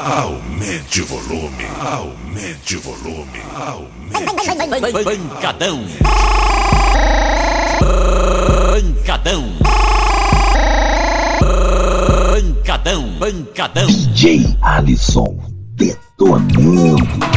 Aumente o volume. Aumente o volume. Pancadão. Pancadão. Pancadão. Pancadão. DJ Alysom detonando.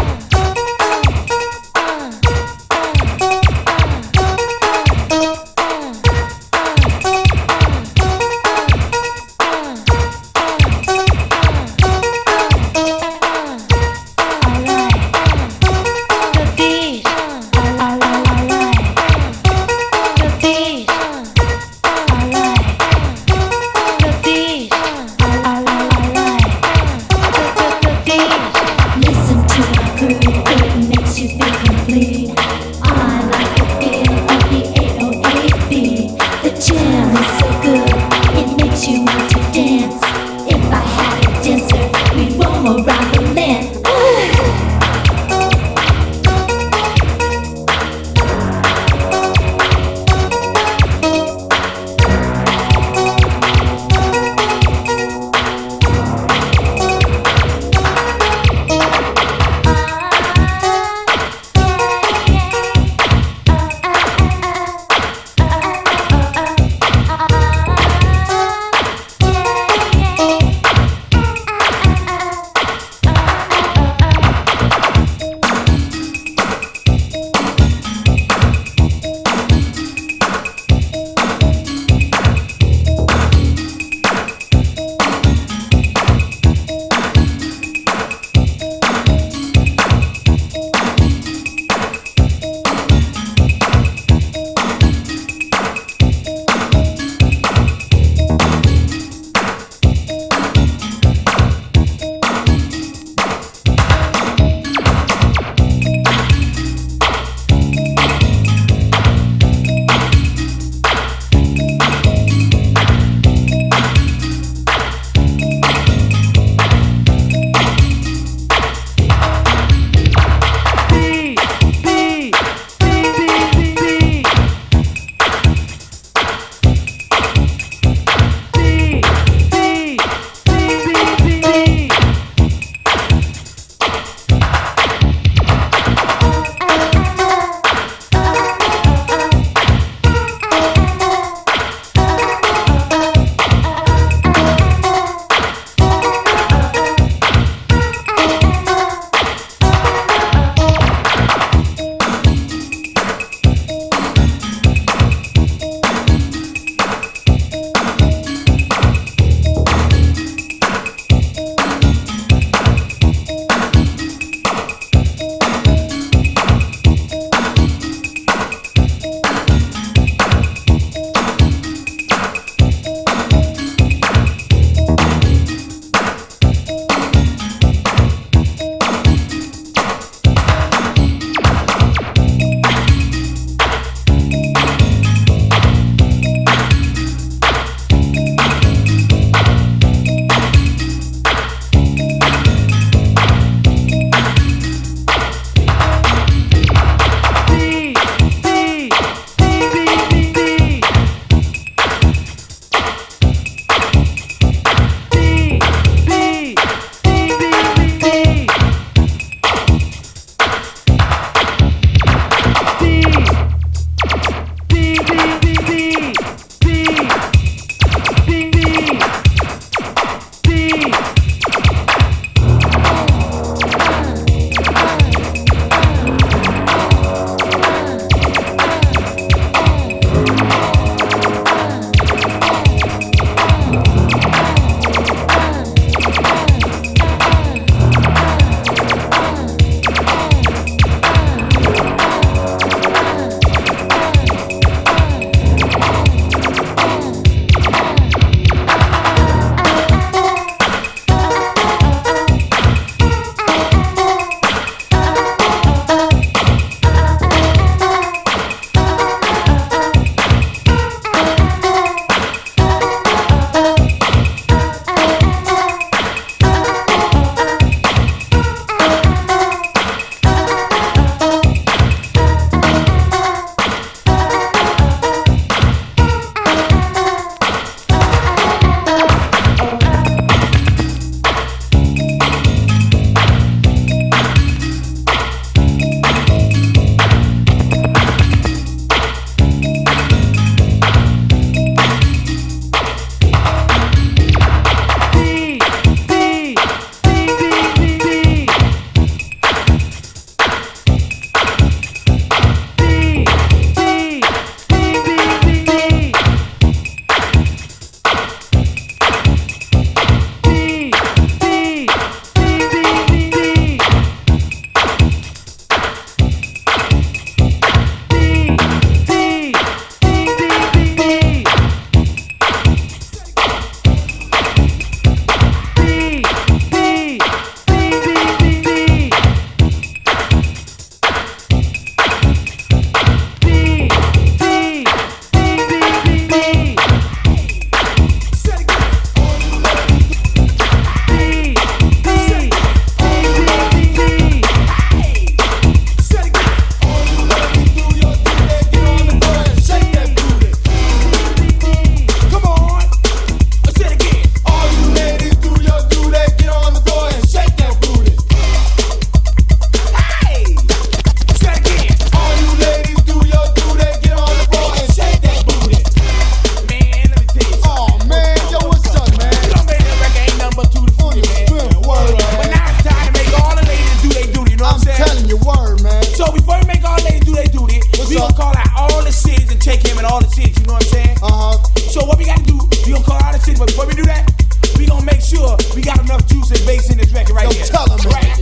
got enough juice and bass in this record right here. Tell them, right?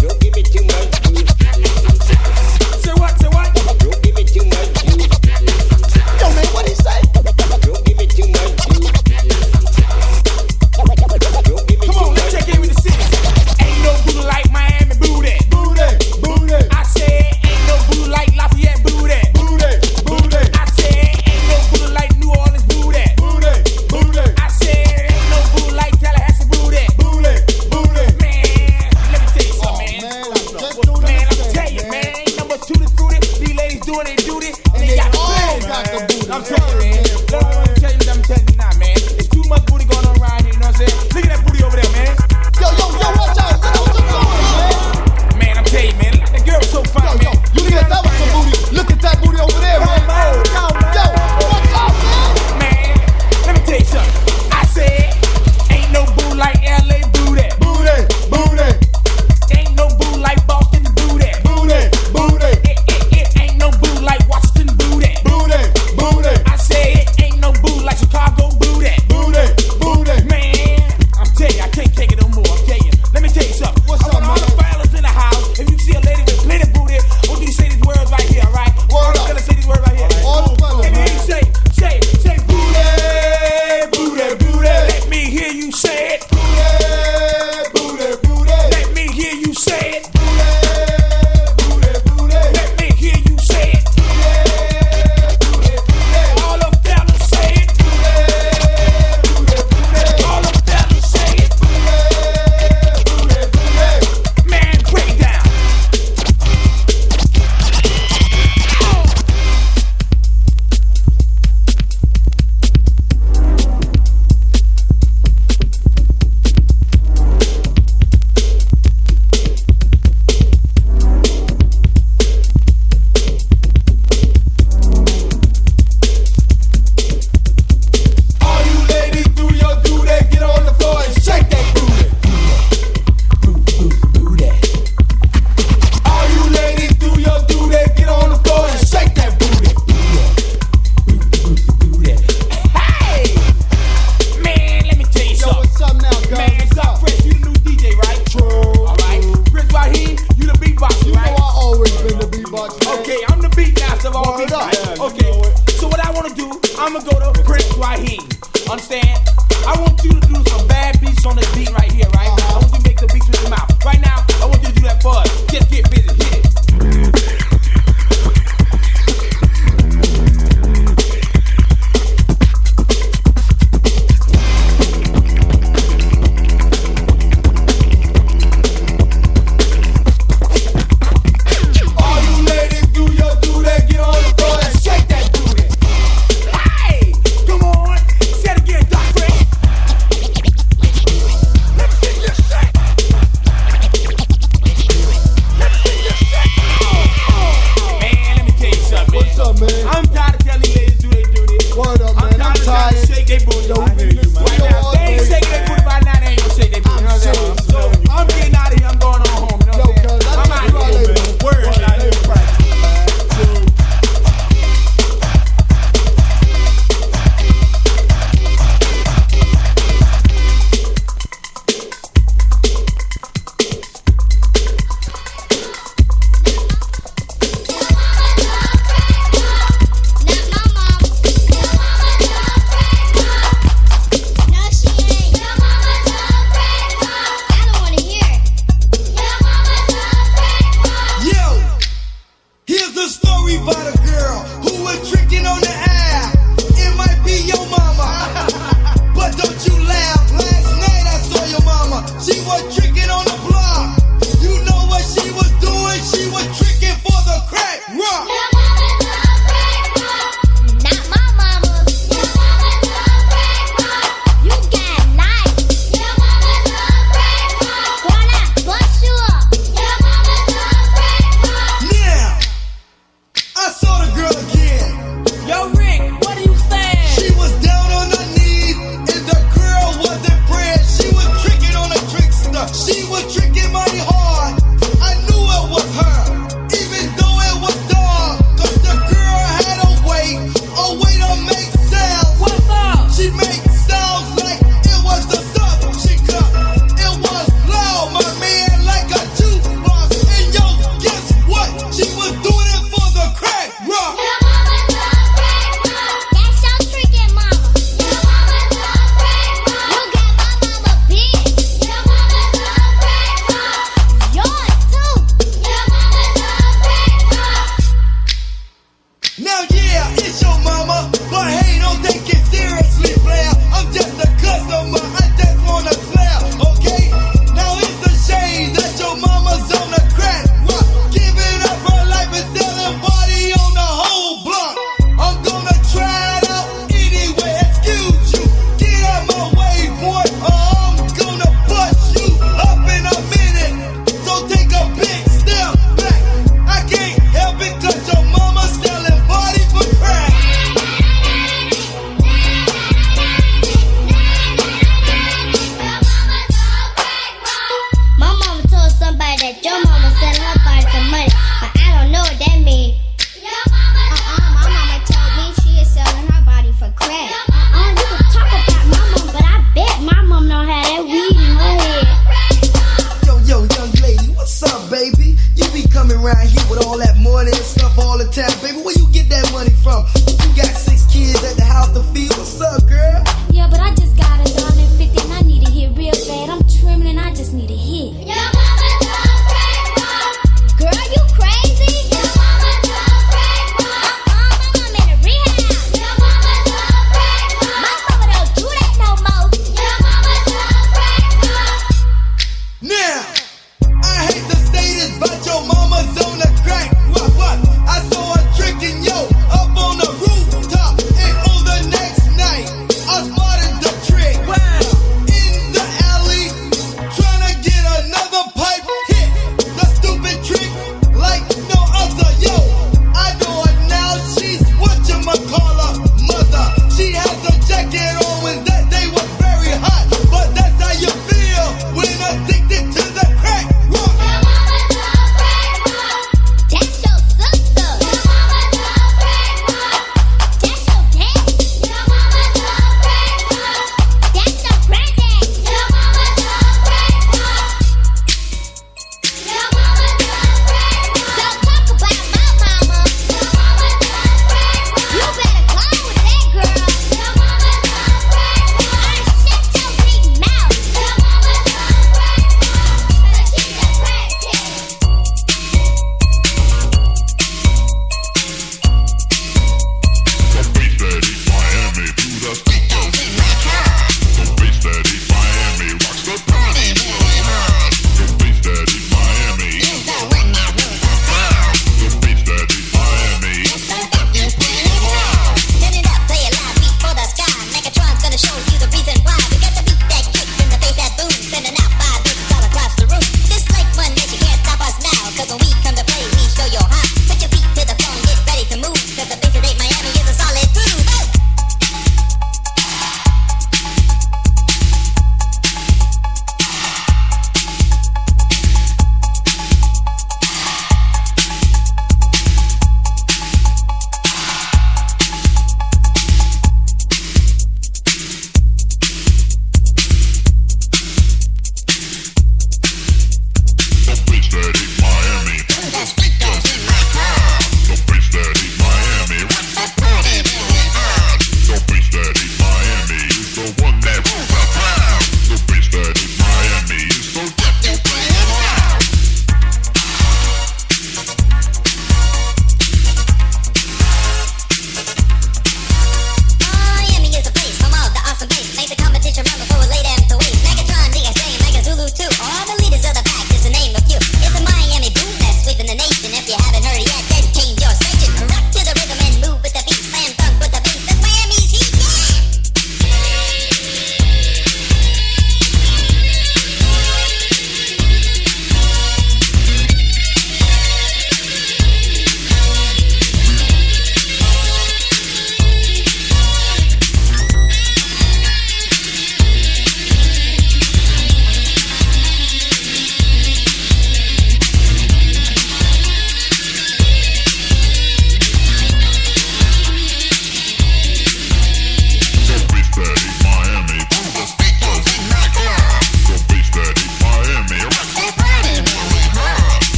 Don't give me too much juice. Say what? Say what? Don't give me too much juice. Yo, man, what he say? Don't give me too much juice. Come on, let's check in with the city. Ain't no booty like Miami booty. Booty, booty. I said ain't no booty like Lafayette booty. Booty, booty. I said ain't no booty like New Orleans booty. Booty, booty. I said ain't no booty like Tallahassee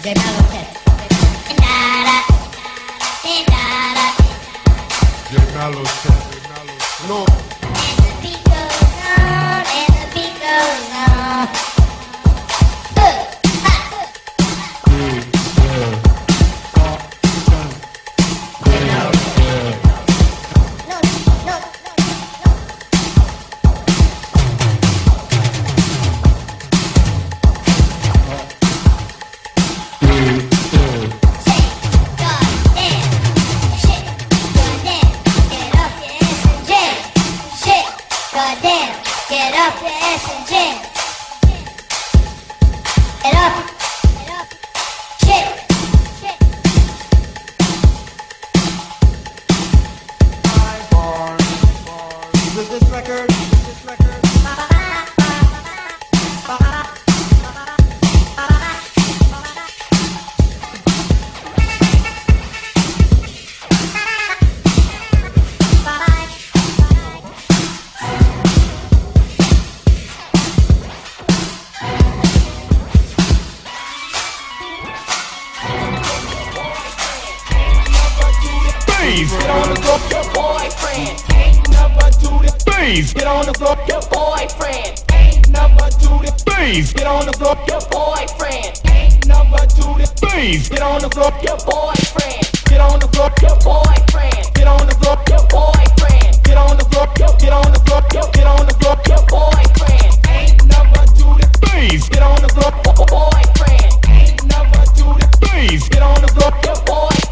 No. Get on the floor, your boyfriend ain't never do this. Please get on the floor, your boyfriend ain't never do this. Please get on the floor, your boyfriend ain't never do this. Please get on the floor, your boyfriend. Get on the floor, your boyfriend. Get on the floor, your boyfriend. Get on the floor, get on the floor, get on the floor, your boyfriend ain't never do this. Please get on the floor, boyfriend ain't never do this. Please get on the floor, your boyfriend.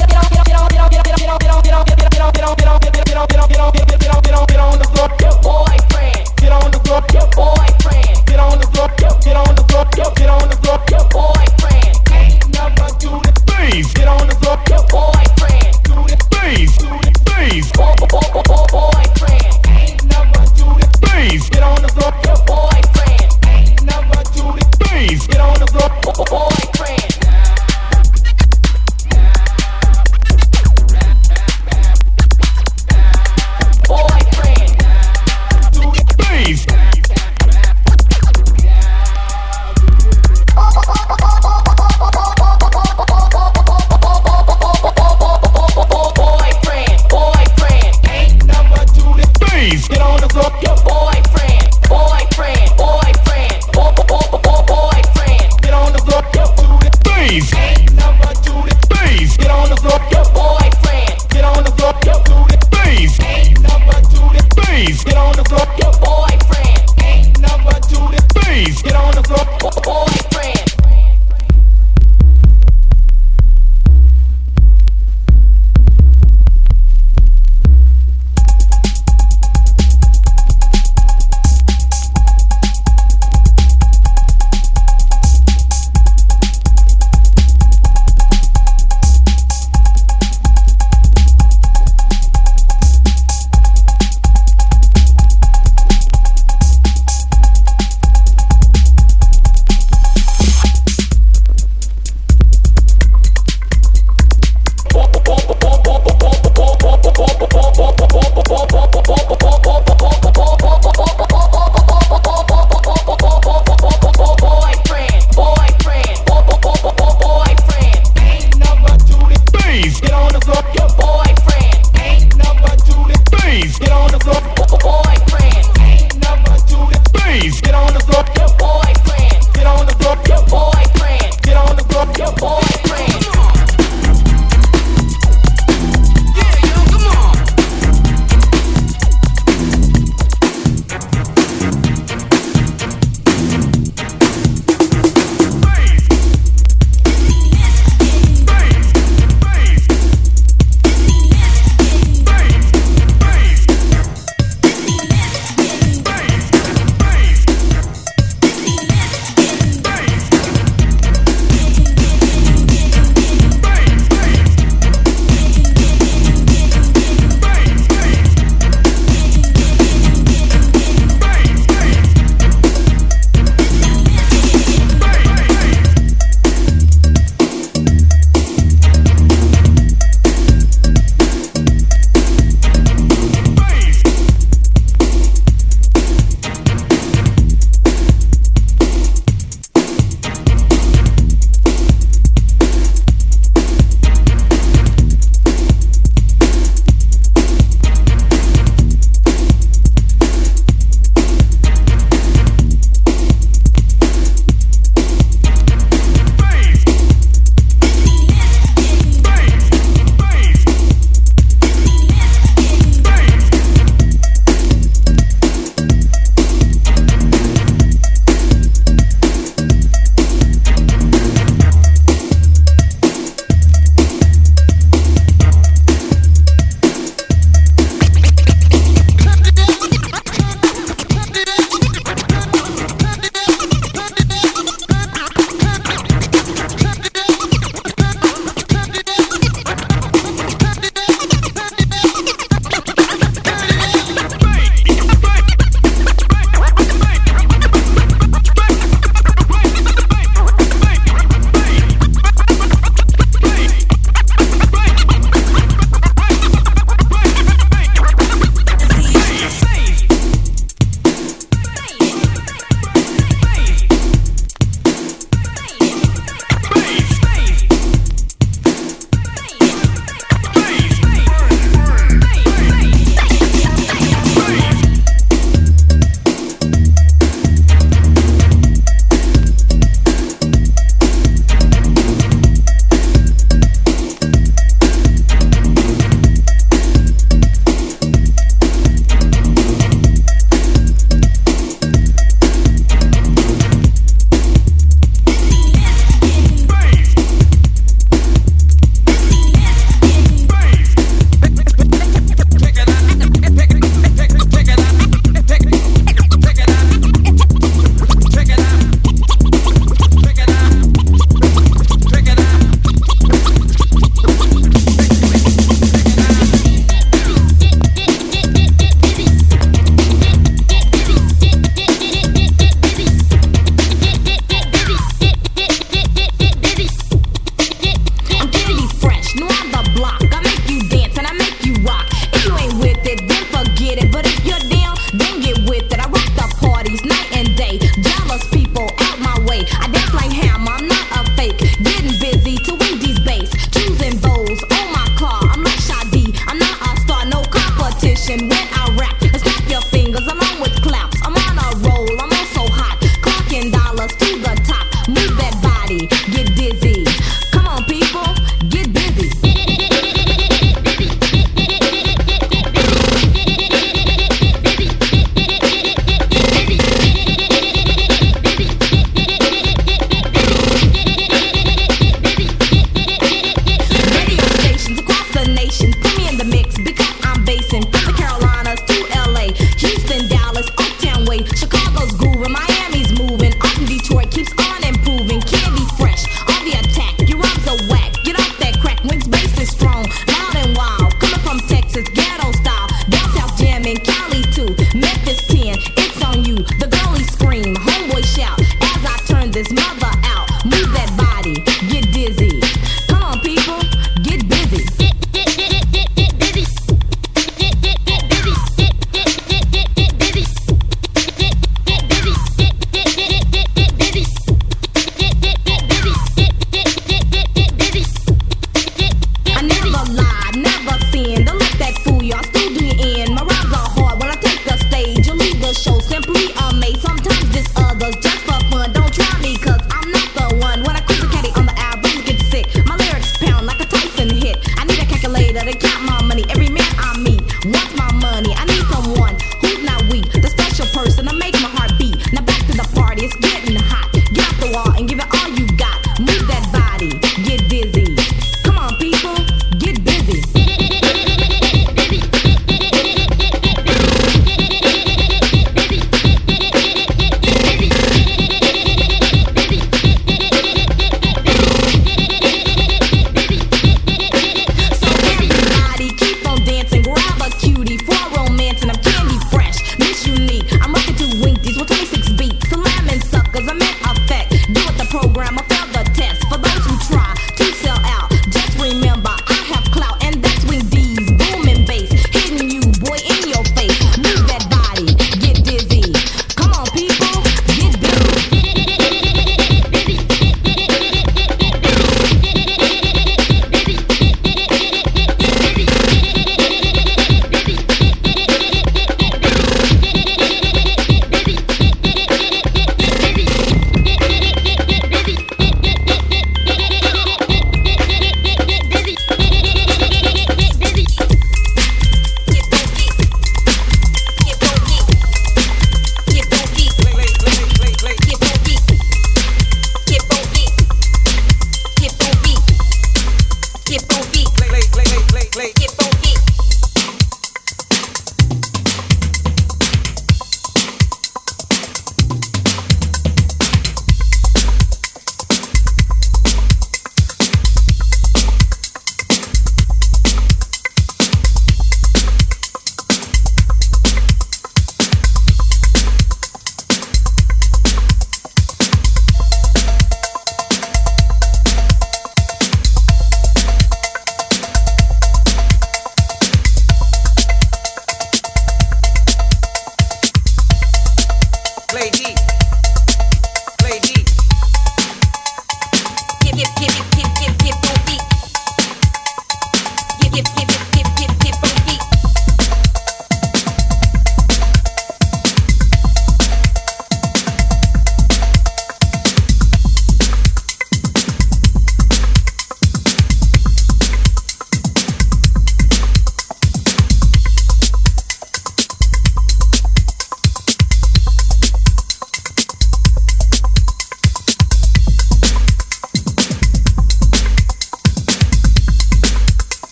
Get on, motion when I rap. And snap your fingers along with claps. I'm on a roll, I'm also hot. Clocking dollars to the top. Move that body, get dizzy. Come on, people, get busy. Radio stations across the nation, put me in the mix because I'm basing from the Carolinas to LA, Houston, Dallas, Uptown Way, Chicago's grooving, Miami's moving, Austin, Detroit keeps on improving. Candy fresh on the attack, your rhymes are whack. Get off that crack, when's bass is strong, loud and wild. Coming from Texas, ghetto style, down south jamming, Cali too, Memphis 10, it's on you. The girlies scream, homeboy shout as I turn this mother out. Move that body, get dizzy. Come on, people, get busy. I never lie, never sin. Don't let that fool you. I still do you in. My rhymes are hard when I take the stage. You leave the show simply amazed. Sometimes this others just for fun. Don't try me, cause I'm not the one. When I cruise a caddy on the album, get sick. My lyrics pound like a Tyson hit. I need a calculator to count my money. Every man I meet wants my money. I need someone who's not weak. The special person to make my heart beat. Now back to the party, it's getting hot. Get off the wall and give it all you got. Move that body, get dizzy. Come on, people, get busy. So everybody keep on dancing, grab a cutie for romance, and I'm candy fresh, Miss Unique. I'm rocking two winkies with 26 beats, slamming suckers, I'm in effect. Do it the program, I failed the test. For those who try to sell out, just remember I have clout, and that's when D's booming bass hitting you, boy, in your face. Move that body, get dizzy. Come on, people, get busy.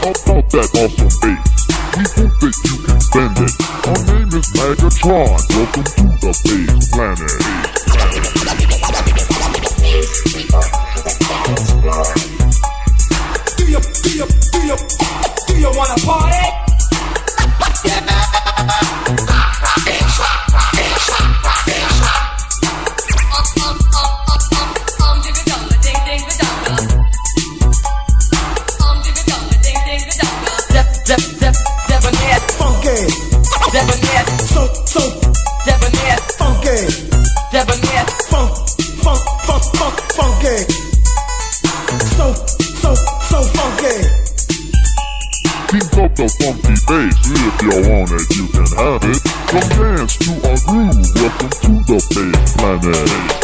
about that awesome bass. We hope that you can spend it. Our name is Maggotron. Welcome to the bass planet. Do you wanna party? The funky bass, if you want it, you can have it. Come dance to our groove. Welcome to the bass planet.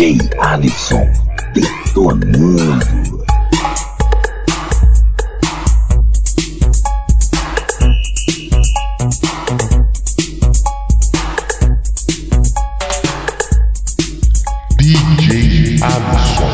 DJ Alysom detonando. DJ Alysom.